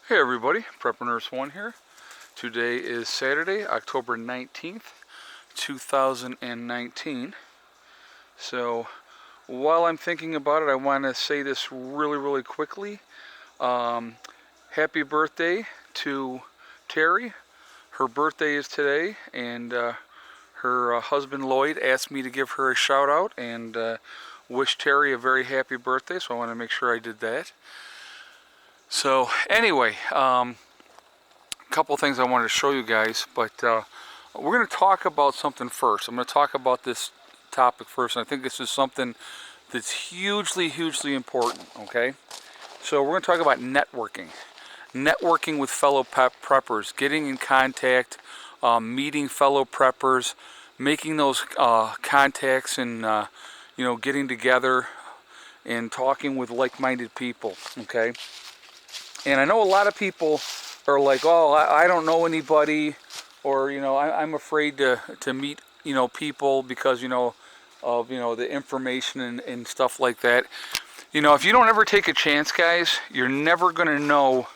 Hey everybody, Prepper Nurse 1 here. Today is Saturday, October 19th, 2019. So while I'm thinking about it, I want to say this really quickly. Happy birthday to Terry. Her birthday is today, and her husband Lloyd asked me to give her a shout out and wish Terry a very happy birthday, so I want to make sure I did that. So anyway, couple of things I wanted to show you guys, but we're going to talk about something first. I'm going to talk about this topic first, and I think this is something that's hugely important, okay? So we're going to talk about networking. Networking with fellow preppers, getting in contact, meeting fellow preppers, making those contacts and, getting together and talking with like-minded people, okay? And I know a lot of people are like, oh, I don't know anybody, or I'm afraid to meet people because of the information and stuff like that. If you don't ever take a chance, guys, you're never going to know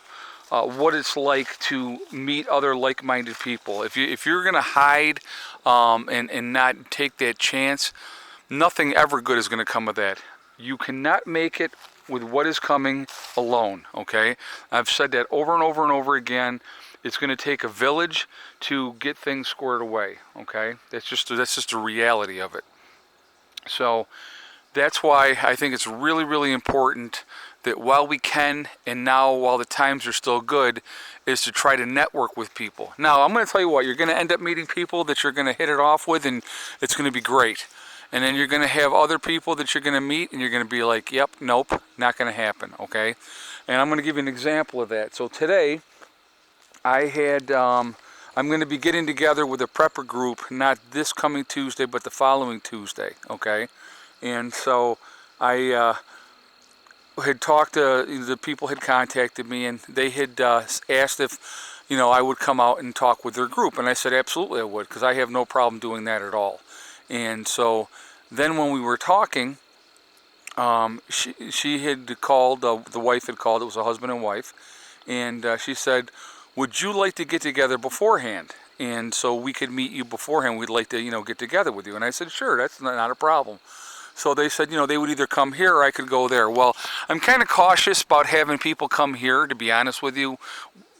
what it's like to meet other like-minded people. If you're going to hide and not take that chance, nothing ever good is going to come of that. You cannot make it with what is coming alone, okay? I've said that over and over again. It's going to take a village to get things squared away, okay? That's just a reality of it. So that's why I think it's really important that while we can, and now while the times are still good, is to try to network with people. Now, I'm going to tell you what, you're going to end up meeting people that you're going to hit it off with, and it's going to be great. And then you're going to have other people that you're going to meet, and you're going to be like, yep, nope, not going to happen, okay? And I'm going to give you an example of that. So today, I'm going to be getting together with a prepper group, not this coming Tuesday, but the following Tuesday, okay? And so I had talked to, the people had contacted me, and they had asked if, I would come out and talk with their group. And I said, absolutely I would, because I have no problem doing that at all. And so then when we were talking, she had called, the wife had called, it was a husband and wife, and she said, would you like to get together beforehand? And so we could meet you beforehand. We'd like to, get together with you. And I said, sure, that's not a problem. So they said, they would either come here or I could go there. Well, I'm kind of cautious about having people come here, to be honest with you,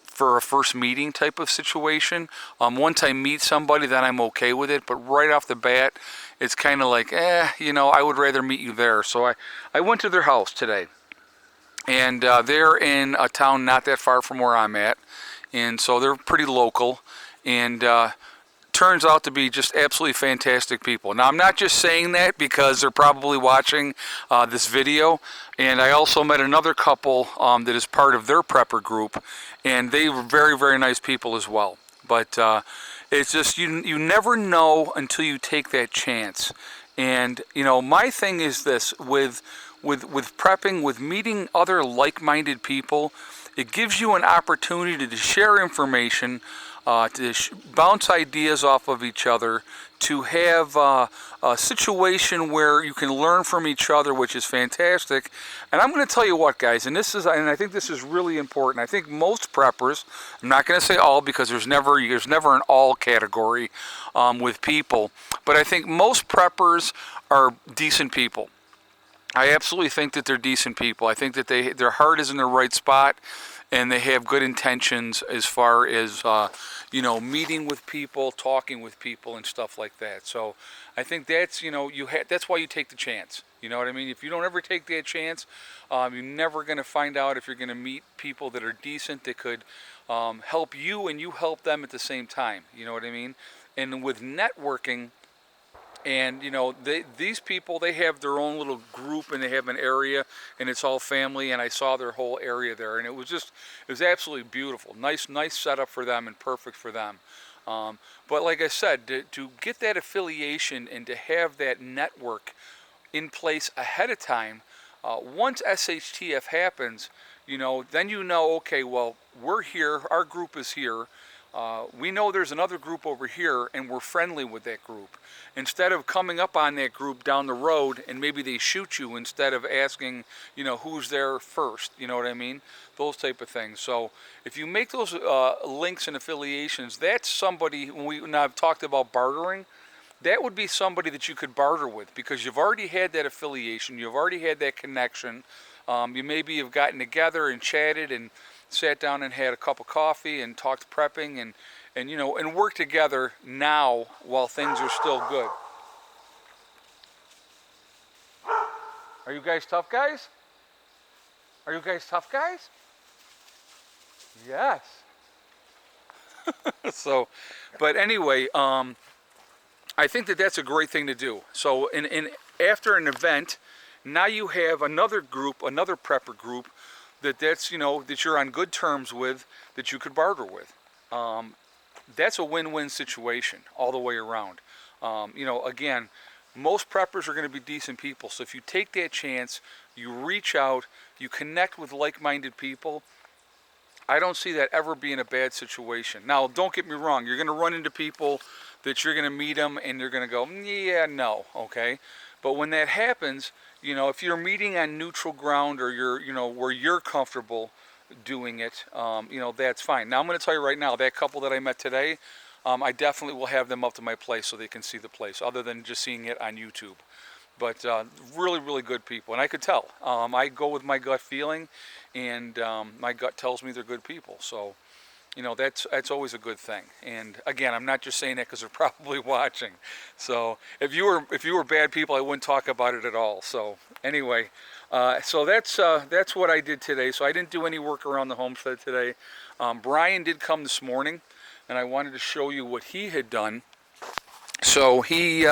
for a first meeting type of situation. Once I meet somebody, then I'm okay with it. But right off the bat, it's kind of like, I would rather meet you there. So I went to their house today. And they're in a town not that far from where I'm at. And so they're pretty local. And turns out to be just absolutely fantastic people. Now, I'm not just saying that because they're probably watching this video. And I also met another couple that is part of their prepper group, and they were very nice people as well. But it's just, you never know until you take that chance. And, my thing is this, with prepping, with meeting other like-minded people, it gives you an opportunity to share information, to bounce ideas off of each other, to have a situation where you can learn from each other, which is fantastic. And I'm going to tell you what, guys, and I think this is really important. I think most preppers, I'm not going to say all because there's never an all category with people, but I think most preppers are decent people. I absolutely think that they're decent people. I think that their heart is in the right spot, and they have good intentions as far as meeting with people, talking with people, and stuff like that. So I think that's that's why you take the chance. You know what I mean? If you don't ever take that chance, you're never going to find out if you're going to meet people that are decent, that could help you and you help them at the same time. You know what I mean? And with networking. And these people, they have their own little group, and they have an area, and it's all family. And I saw their whole area there, and it was absolutely beautiful. Nice setup for them, and perfect for them. But like I said, to get that affiliation and to have that network in place ahead of time, once SHTF happens, then okay, well, we're here, our group is here. we know there's another group over here and we're friendly with that group. Instead of coming up on that group down the road and maybe they shoot you instead of asking, you know, who's there first, you know what I mean? Those type of things. So if you make those links and affiliations, that's somebody, when I've talked about bartering, that would be somebody that you could barter with because you've already had that affiliation, you've already had that connection. You maybe have gotten together and chatted and sat down and had a cup of coffee and talked prepping and you know, and work together now while things are still good. Are you guys tough guys? Are you guys tough guys? Yes. So, but anyway, I think that that's a great thing to do. So after an event, now you have another group, another prepper group that's, you know, that you're on good terms with, that you could barter with. That's a win-win situation all the way around. You know, again, most preppers are going to be decent people. So if you take that chance, you reach out, you connect with like-minded people, I don't see that ever being a bad situation. Now, don't get me wrong. You're going to run into people that you're going to meet them and you're going to go, yeah, no, okay? But when that happens, you know, if you're meeting on neutral ground or you're, you know, where you're comfortable doing it, you know, that's fine. Now, I'm going to tell you right now, that couple that I met today, I definitely will have them up to my place so they can see the place, other than just seeing it on YouTube. But really, really good people, and I could tell. I go with my gut feeling, and my gut tells me they're good people. So, you know, that's always a good thing. And again, I'm not just saying that because they're probably watching. So if you were bad people, I wouldn't talk about it at all. So anyway, so that's what I did today. So I didn't do any work around the homestead today. Brian did come this morning, and I wanted to show you what he had done. So he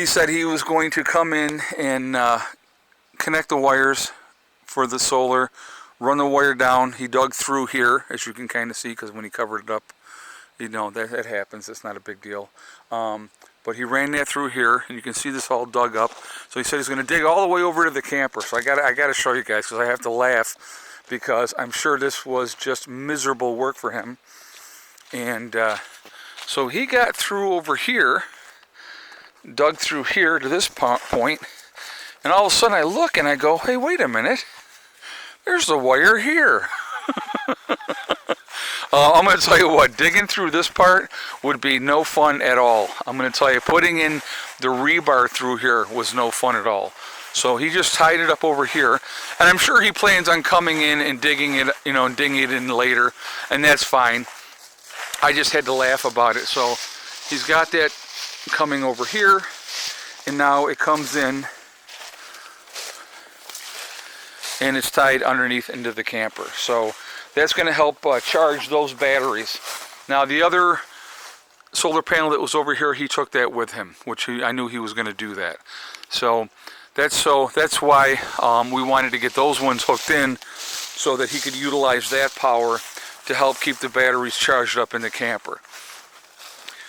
said he was going to come in and connect the wires for the solar, run the wire down. He dug through here, as you can kind of see, because when he covered it up, you know, that happens. It's not a big deal. But he ran that through here, and you can see this all dug up. So he said he's going to dig all the way over to the camper. So I got to show you guys, because I have to laugh, because I'm sure this was just miserable work for him. And so he got through over here, dug through here to this point, and all of a sudden I look and I go, hey, wait a minute. There's the wire here. I'm going to tell you what, digging through this part would be no fun at all. I'm going to tell you, putting in the rebar through here was no fun at all. So he just tied it up over here, and I'm sure he plans on coming in and digging it, you know, and digging it in later, and that's fine. I just had to laugh about it. So he's got that coming over here, and now it comes in and it's tied underneath into the camper. So that's going to help charge those batteries. Now the other solar panel that was over here, he took that with him, which I knew he was going to do that. So that's why we wanted to get those ones hooked in, so that he could utilize that power to help keep the batteries charged up in the camper.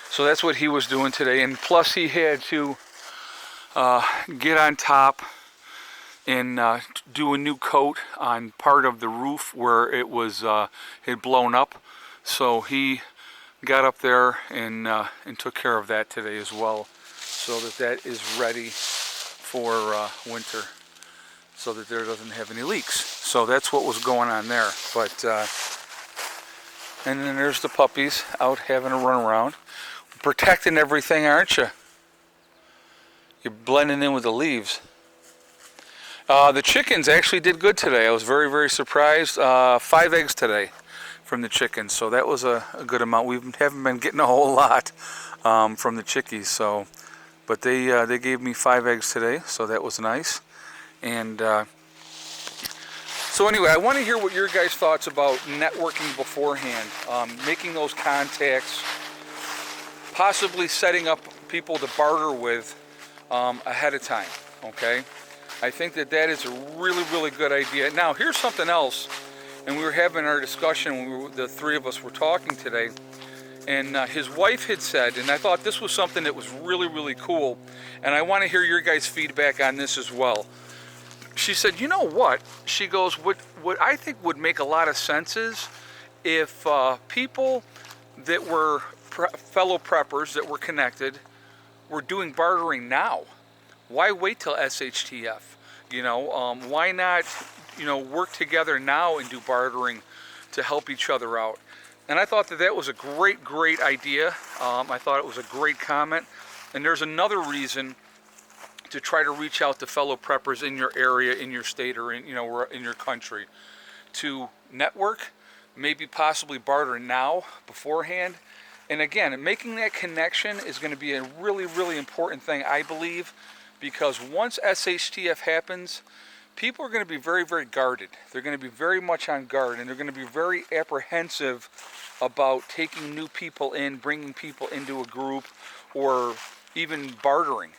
So that's what he was doing today, and plus he had to get on top and do a new coat on part of the roof where it was had blown up. So he got up there and took care of that today as well, so that is ready for winter, so that there doesn't have any leaks. So that's what was going on there. But and then there's the puppies out having a run around, protecting everything, aren't you? You're blending in with the leaves. The chickens actually did good today. I was very, very surprised. 5 eggs today from the chickens, so that was a good amount. We haven't been getting a whole lot from the chickies, so, but they gave me 5 eggs today, so that was nice. And so anyway, I want to hear what your guys' thoughts about networking beforehand, making those contacts, possibly setting up people to barter with ahead of time, okay? I think that is a really, really good idea. Now, here's something else, and we were having our discussion when the three of us were talking today, and his wife had said, and I thought this was something that was really, really cool, and I want to hear your guys' feedback on this as well. She said, you know what? She goes, what I think would make a lot of sense is if people that were fellow preppers that were connected were doing bartering now, why wait till SHTF? Why not, work together now and do bartering to help each other out? And I thought that was a great idea. I thought it was a great comment. And there's another reason to try to reach out to fellow preppers in your area, in your state, or in your country, to network, maybe possibly barter now beforehand. And again, making that connection is going to be a really important thing, I believe, because once SHTF happens, people are going to be very guarded. They're going to be very much on guard, and they're going to be very apprehensive about taking new people in, bringing people into a group, or even bartering.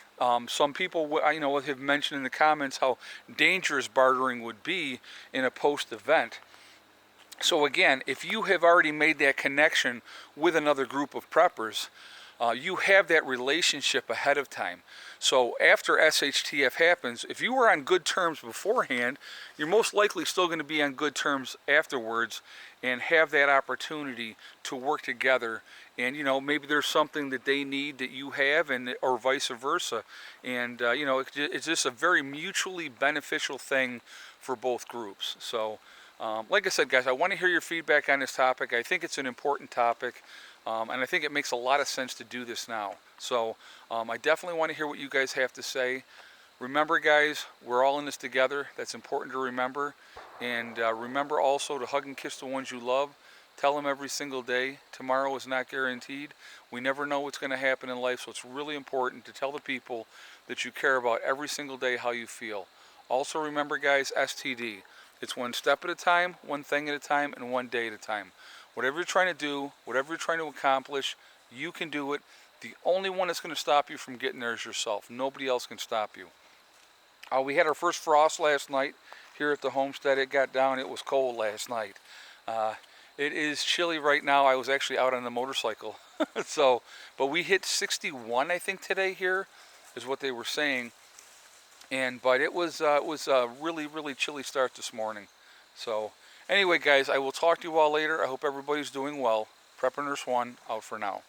Some people, have mentioned in the comments how dangerous bartering would be in a post-event. So again, if you have already made that connection with another group of preppers, you have that relationship ahead of time. So after SHTF happens, if you were on good terms beforehand, you're most likely still going to be on good terms afterwards and have that opportunity to work together. And maybe there's something that they need that you have, and or vice versa. And it's just a very mutually beneficial thing for both groups. So like I said, guys, I want to hear your feedback on this topic. I think it's an important topic. And I think it makes a lot of sense to do this now. So I definitely want to hear what you guys have to say. Remember, guys, we're all in this together. That's important to remember. And remember also to hug and kiss the ones you love. Tell them every single day. Tomorrow is not guaranteed. We never know what's going to happen in life, so it's really important to tell the people that you care about every single day how you feel. Also remember, guys, STD. It's one step at a time, one thing at a time, and one day at a time. Whatever you're trying to do, whatever you're trying to accomplish, you can do it. The only one that's going to stop you from getting there is yourself. Nobody else can stop you. We had our first frost last night here at the homestead. It got down. It was cold last night. It is chilly right now. I was actually out on the motorcycle. But we hit 61, I think, today here, is what they were saying. But it was a really chilly start this morning. So anyway, guys, I will talk to you all later. I hope everybody's doing well. Prepper Nurse 1 out for now.